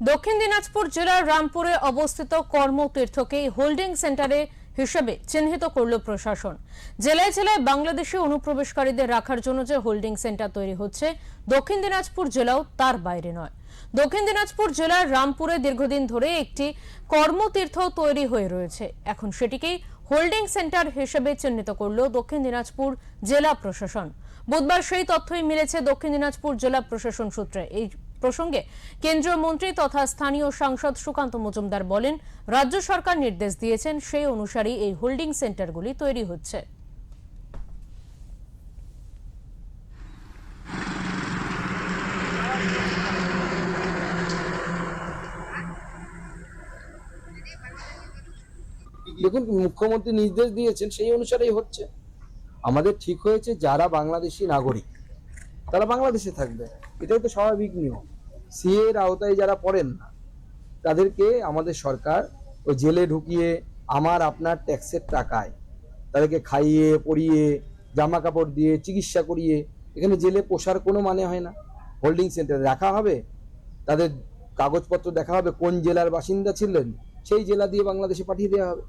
দক্ষিণ দিনাজপুর জেলার রামপুরে অবস্থিত কর্মতীর্থকে হোল্ডিং সেন্টারে হিসেবে চিহ্নিত করল প্রশাসন। জেলায় জেলায় বাংলাদেশি অনুপ্রবেশকারীদের রাখার জন্য যে হোল্ডিং সেন্টার তৈরি হচ্ছে, দক্ষিণ দিনাজপুর জেলাও তার বাইরে নয়। দক্ষিণ দিনাজপুর জেলার রামপুরে দীর্ঘদিন ধরে একটি কর্মতীর্থ তৈরি হয়ে রয়েছে। এখন সেটিকেই হোল্ডিং সেন্টার হিসেবে চিহ্নিত করল দক্ষিণ দিনাজপুর জেলা প্রশাসন। বুধবার সেই তথ্যই মিলেছে দক্ষিণ দিনাজপুর জেলা প্রশাসন সূত্রে। এই প্রসঙ্গে কেন্দ্রীয় মন্ত্রী তথা স্থানীয় সাংসদ সুকান্ত মজুমদার বলেন, রাজ্য সরকার নির্দেশ দিয়েছেন, সেই অনুসারেই এই হোল্ডিং সেন্টারগুলি তৈরি হচ্ছে। দেখুন, মুখ্যমন্ত্রী নির্দেশ দিয়েছেন, সেই অনুসারেই হচ্ছে। আমাদের ঠিক হয়েছে যারা বাংলাদেশি নাগরিক তারা বাংলাদেশে থাকবে, এটাই তো স্বাভাবিক নিয়ম। সিএ এর আওতায় যারা পড়েন না তাদেরকে আমাদের সরকার ওই জেলে ঢুকিয়ে আমার আপনার ট্যাক্সের টাকায় তাদেরকে খাইয়ে পরিয়ে জামা কাপড় দিয়ে চিকিৎসা করিয়ে এখানে জেলে পোষার কোনো মানে হয় না। হোল্ডিং সেন্টারে রাখা হবে, তাদের কাগজপত্র দেখা হবে, কোন জেলার বাসিন্দা ছিলেন সেই জেলা দিয়ে বাংলাদেশে পাঠিয়ে দেওয়া হবে।